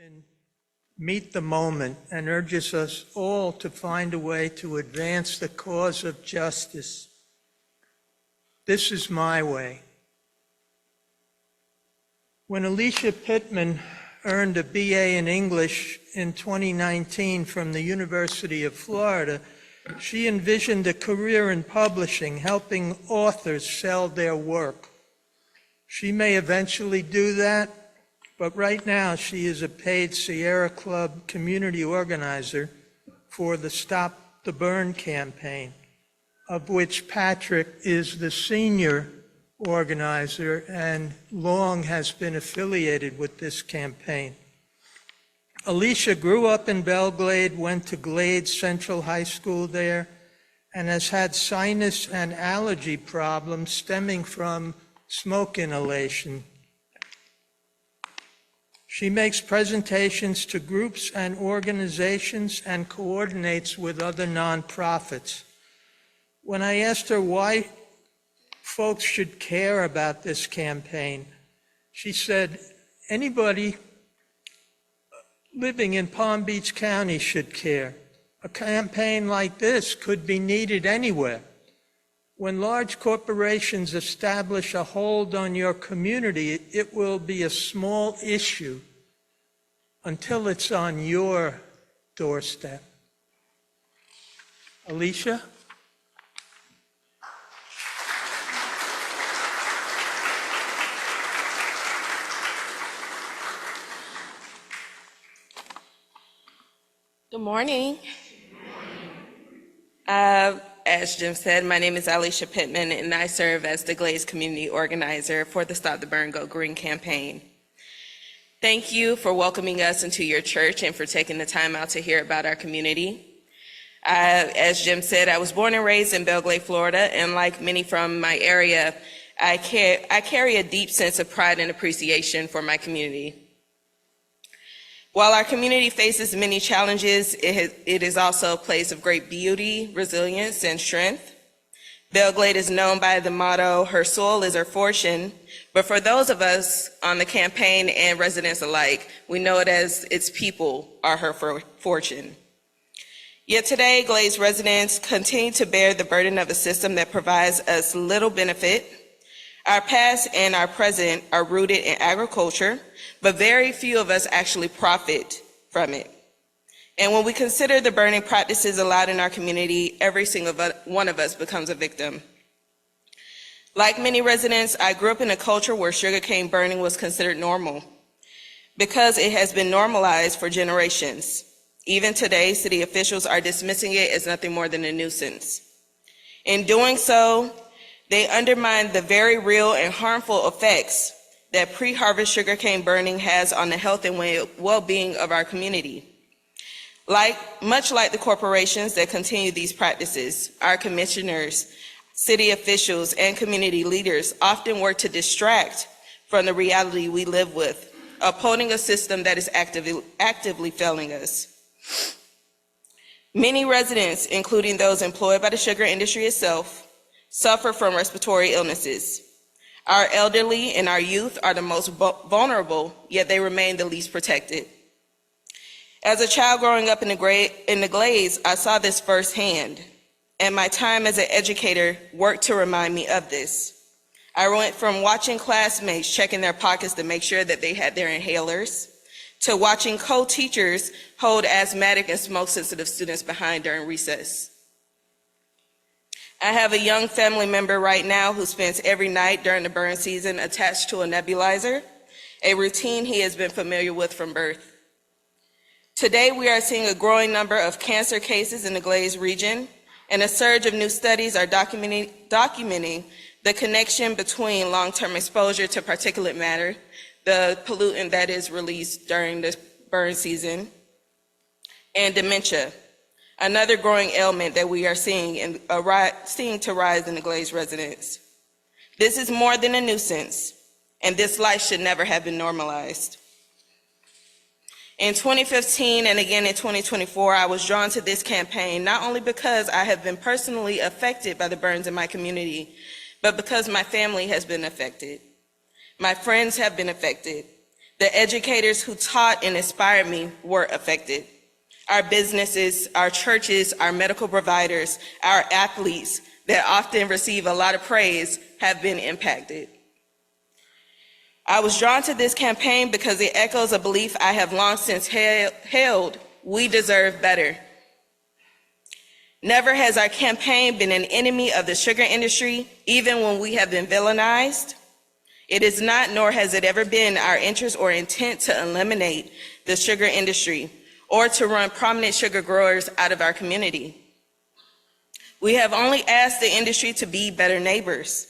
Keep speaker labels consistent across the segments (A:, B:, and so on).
A: Pittman meet the moment and urges us all to find a way to advance the cause of justice. This is my way. When Alicia Pittman earned a BA in English in 2019 from the University of Florida, she envisioned a career in publishing, helping authors sell their work. She may eventually do that, but right now she is a paid Sierra Club community organizer for the Stop the Burn campaign, of which Patrick is the senior organizer and long has been affiliated with this campaign. Alicia grew up in Belglade, went to Glade Central High School there, and has had sinus and allergy problems stemming from smoke inhalation. She makes presentations to groups and organizations and coordinates with other nonprofits. When I asked her why folks should care about this campaign, she said, anybody living in Palm Beach County should care. A campaign like this could be needed anywhere. When large corporations establish a hold on your community, it will be a small issue until it's on your doorstep. Alicia?
B: Good morning. As Jim said, my name is Alicia Pittman, and I serve as the Glades community organizer for the Stop the Burn Go Green campaign. Thank you for welcoming us into your church and for taking the time out to hear about our community. As Jim said, I was born and raised in Belglade, Florida, and like many from my area, I carry a deep sense of pride and appreciation for my community. While our community faces many challenges, it is also a place of great beauty, resilience, and strength. Belglade is known by the motto, "Her soil is her fortune," but for those of us on the campaign and residents alike, we know it as its people are her fortune. Yet today, Glades residents continue to bear the burden of a system that provides us little benefit. Our past and our present are rooted in agriculture, but very few of us actually profit from it. And when we consider the burning practices allowed in our community, every single one of us becomes a victim. Like many residents, I grew up in a culture where sugarcane burning was considered normal because it has been normalized for generations. Even today, city officials are dismissing it as nothing more than a nuisance. In doing so, they undermine the very real and harmful effects that pre-harvest sugarcane burning has on the health and well-being of our community. Much like the corporations that continue these practices, our commissioners, city officials, and community leaders often work to distract from the reality we live with, upholding a system that is actively failing us. Many residents, including those employed by the sugar industry itself, suffer from respiratory illnesses. Our elderly and our youth are the most vulnerable, yet they remain the least protected. As a child growing up in the Glades, I saw this firsthand, and my time as an educator worked to remind me of this. I went from watching classmates checking their pockets to make sure that they had their inhalers, to watching co-teachers hold asthmatic and smoke-sensitive students behind during recess. I have a young family member right now who spends every night during the burn season attached to a nebulizer, a routine he has been familiar with from birth. Today, we are seeing a growing number of cancer cases in the Glades region, and a surge of new studies are documenting the connection between long-term exposure to particulate matter, the pollutant that is released during the burn season, and dementia, another growing ailment that we are seeing to rise in the Glades residents. This is more than a nuisance, and this life should never have been normalized. In 2015 and again in 2024, I was drawn to this campaign not only because I have been personally affected by the burns in my community, but because my family has been affected. My friends have been affected. The educators who taught and inspired me were affected. Our businesses, our churches, our medical providers, our athletes that often receive a lot of praise have been impacted. I was drawn to this campaign because it echoes a belief I have long since held: we deserve better. Never has our campaign been an enemy of the sugar industry, even when we have been villainized. It is not, nor has it ever been, our interest or intent to eliminate the sugar industry or to run prominent sugar growers out of our community. We have only asked the industry to be better neighbors,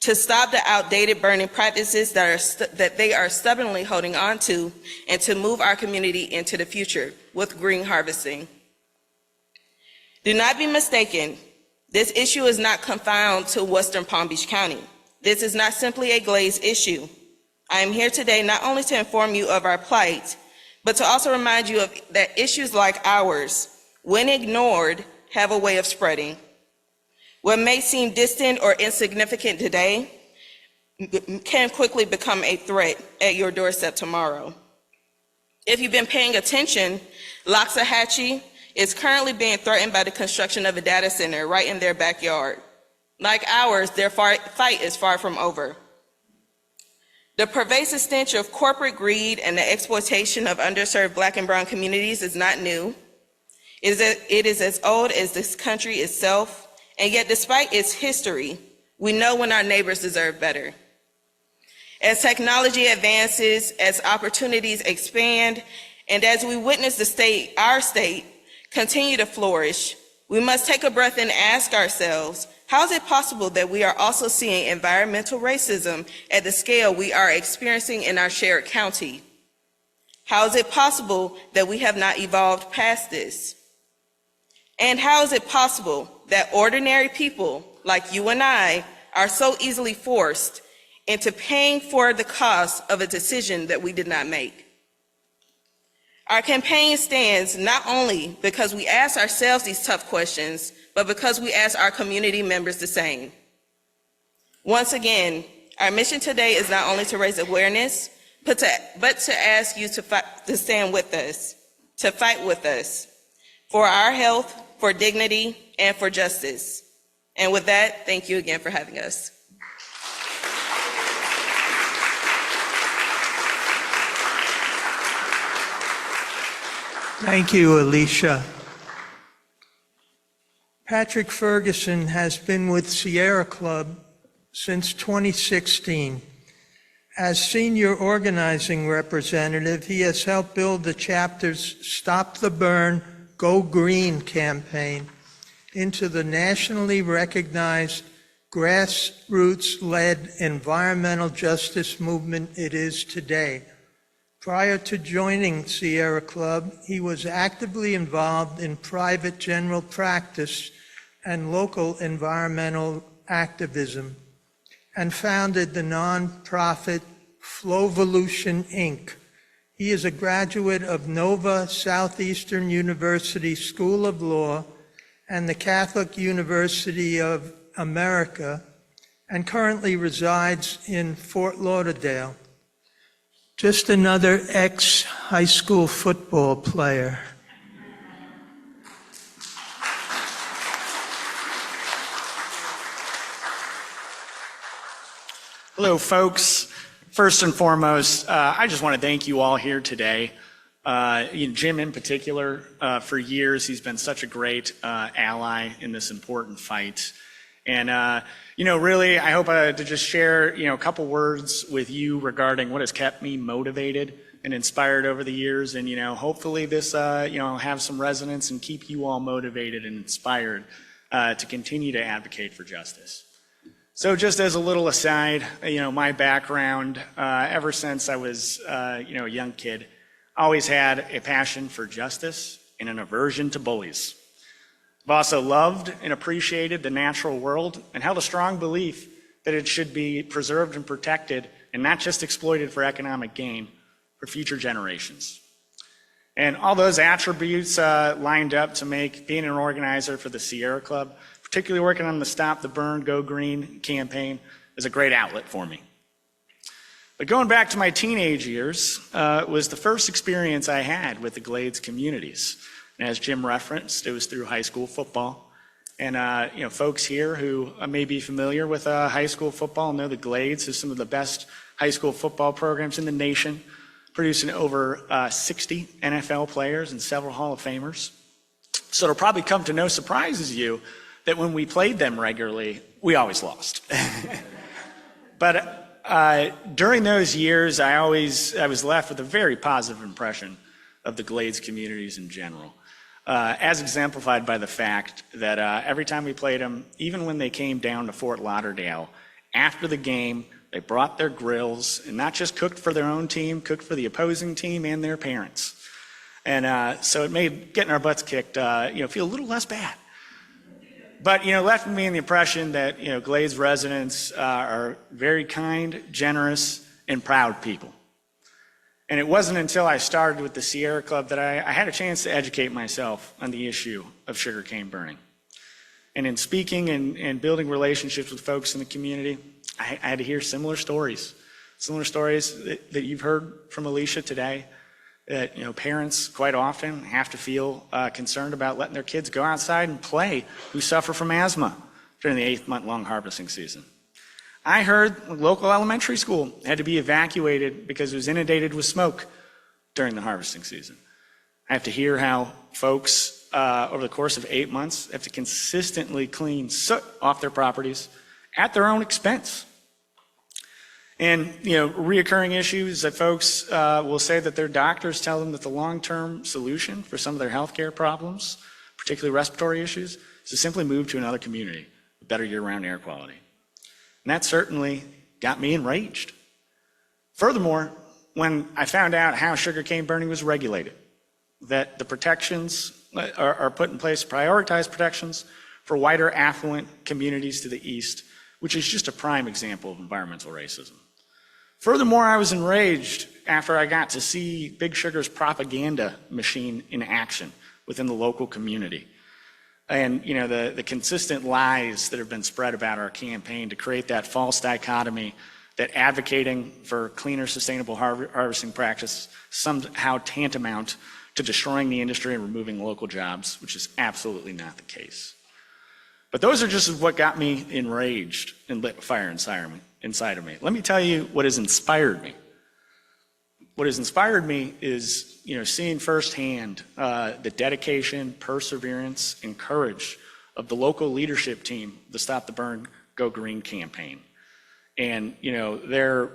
B: to stop the outdated burning practices that they are stubbornly holding on to, and to move our community into the future with green harvesting. Do not be mistaken, this issue is not confined to Western Palm Beach County. This is not simply a Glaze issue. I am here today not only to inform you of our plight, but to also remind you that issues like ours, when ignored, have a way of spreading. What may seem distant or insignificant today can quickly become a threat at your doorstep tomorrow. If you've been paying attention, Loxahatchee is currently being threatened by the construction of a data center right in their backyard. Like ours, their fight is far from over. The pervasive stench of corporate greed and the exploitation of underserved Black and brown communities is not new. It is as old as this country itself, and yet despite its history, we know when our neighbors deserve better. As technology advances, as opportunities expand, and as we witness our state, continue to flourish, we must take a breath and ask ourselves, how is it possible that we are also seeing environmental racism at the scale we are experiencing in our shared county? How is it possible that we have not evolved past this? And how is it possible that ordinary people like you and I are so easily forced into paying for the cost of a decision that we did not make? Our campaign stands not only because we ask ourselves these tough questions, but because we ask our community members the same. Once again, our mission today is not only to raise awareness, but to ask you to stand with us, to fight with us for our health, for dignity, and for justice. And with that, thank you again for having us.
A: Thank you, Alicia. Patrick Ferguson has been with Sierra Club since 2016. As senior organizing representative, he has helped build the chapter's Stop the Burn, Go Green campaign into the nationally recognized grassroots-led environmental justice movement it is today. Prior to joining Sierra Club, he was actively involved in private general practice and local environmental activism, and founded the nonprofit Flowvolution, Inc. He is a graduate of Nova Southeastern University School of Law and the Catholic University of America, and currently resides in Fort Lauderdale. Just another ex-high school football player.
C: Hello, folks. First and foremost, I just want to thank you all here today. Jim in particular, for years, he's been such a great ally in this important fight. And, really, I hope to just share, a couple words with you regarding what has kept me motivated and inspired over the years. And, hopefully this, have some resonance and keep you all motivated and inspired to continue to advocate for justice. So just as a little aside, my background, ever since I was, a young kid, always had a passion for justice and an aversion to bullies. I've also loved and appreciated the natural world and held a strong belief that it should be preserved and protected and not just exploited for economic gain for future generations. And all those attributes lined up to make being an organizer for the Sierra Club, particularly working on the Stop the Burn, Go Green campaign, is a great outlet for me. But going back to my teenage years was the first experience I had with the Glades communities. And as Jim referenced, it was through high school football. And folks here who may be familiar with high school football know the Glades is some of the best high school football programs in the nation, producing over 60 NFL players and several Hall of Famers. So it'll probably come to no surprise to you that when we played them regularly, we always lost. But during those years, I was left with a very positive impression of the Glades communities in general, as exemplified by the fact that every time we played them, even when they came down to Fort Lauderdale, after the game, they brought their grills and not just cooked for their own team, cooked for the opposing team and their parents. And so it made getting our butts kicked, feel a little less bad. But, left me in the impression that, Glades residents are very kind, generous, and proud people. And it wasn't until I started with the Sierra Club that I had a chance to educate myself on the issue of sugarcane burning. And in speaking and building relationships with folks in the community, I had to hear similar stories that you've heard from Alicia today, that parents quite often have to feel concerned about letting their kids go outside and play who suffer from asthma during the 8-month-long harvesting season. I heard a local elementary school had to be evacuated because it was inundated with smoke during the harvesting season. I have to hear how folks over the course of 8 months have to consistently clean soot off their properties at their own expense. And, reoccurring issues that folks will say that their doctors tell them that the long-term solution for some of their healthcare problems, particularly respiratory issues, is to simply move to another community with better year-round air quality. And that certainly got me enraged. Furthermore, when I found out how sugarcane burning was regulated, that the protections are put in place, prioritized protections for wider affluent communities to the east, which is just a prime example of environmental racism. Furthermore, I was enraged after I got to see Big Sugar's propaganda machine in action within the local community. And, the consistent lies that have been spread about our campaign to create that false dichotomy that advocating for cleaner, sustainable harvesting practice somehow tantamount to destroying the industry and removing local jobs, which is absolutely not the case. But those are just what got me enraged and lit a fire inside of me. Let me tell you what has inspired me. What has inspired me is, seeing firsthand the dedication, perseverance, and courage of the local leadership team, the Stop the Burn, Go Green campaign. And, their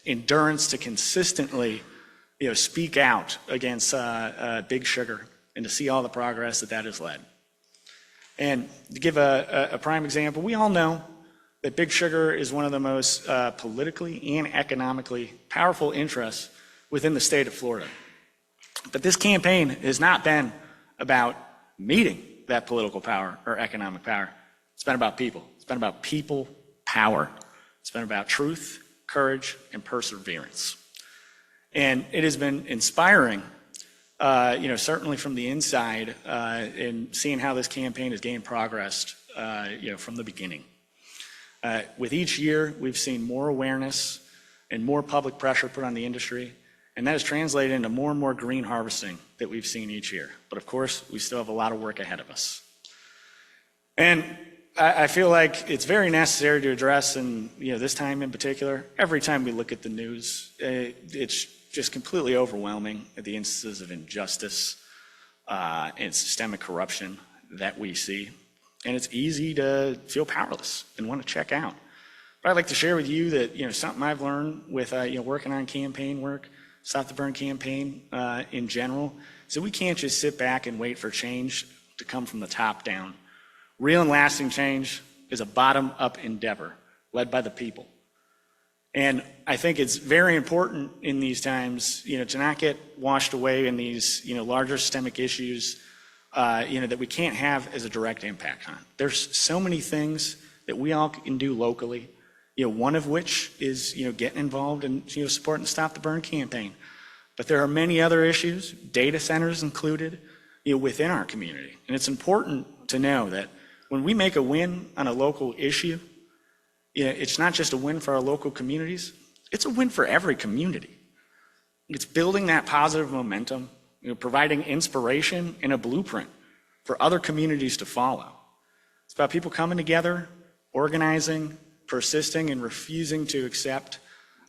C: endurance to consistently, speak out against Big Sugar and to see all the progress that has led. And to give a prime example, we all know that Big Sugar is one of the most politically and economically powerful interests within the state of Florida. But this campaign has not been about meeting that political power or economic power. It's been about people. It's been about people power. It's been about truth, courage, and perseverance. And it has been inspiring, certainly from the inside, in seeing how this campaign has gained progress, from the beginning. With each year, we've seen more awareness and more public pressure put on the industry, and that has translated into more and more green harvesting that we've seen each year. But of course, we still have a lot of work ahead of us. And I feel like it's very necessary to address, and this time in particular, every time we look at the news, it's just completely overwhelming at the instances of injustice and systemic corruption that we see. And it's easy to feel powerless and want to check out. But I'd like to share with you that, something I've learned with, working on campaign work, Stop the Burn campaign in general, so we can't just sit back and wait for change to come from the top down. Real and lasting change is a bottom-up endeavor led by the people. And I think it's very important in these times, to not get washed away in these, larger systemic issues, that we can't have as a direct impact on. There's so many things that we all can do locally, one of which is, getting involved in, supporting the Stop the Burn campaign. But there are many other issues, data centers included, within our community. And it's important to know that when we make a win on a local issue, it's not just a win for our local communities, it's a win for every community. It's building that positive momentum, providing inspiration and a blueprint for other communities to follow. It's about people coming together, organizing, persisting, and refusing to accept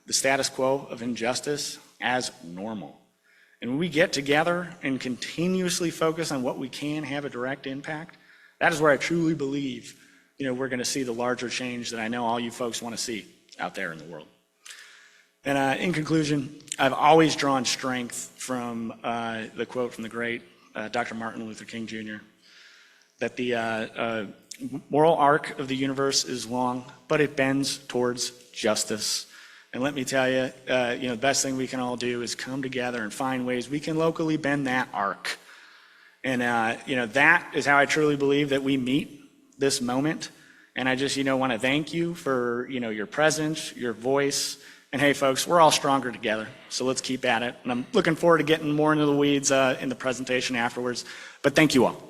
C: the status quo of injustice as normal. And when we get together and continuously focus on what we can have a direct impact, that is where I truly believe, we're going to see the larger change that I know all you folks want to see out there in the world. And in conclusion, I've always drawn strength from the quote from the great Dr. Martin Luther King Jr., that the moral arc of the universe is long, but it bends towards justice. And let me tell you, the best thing we can all do is come together and find ways we can locally bend that arc. And, that is how I truly believe that we meet this moment. And I just, want to thank you for, your presence, your voice. And hey, folks, we're all stronger together. So let's keep at it. And I'm looking forward to getting more into the weeds in the presentation afterwards. But thank you all.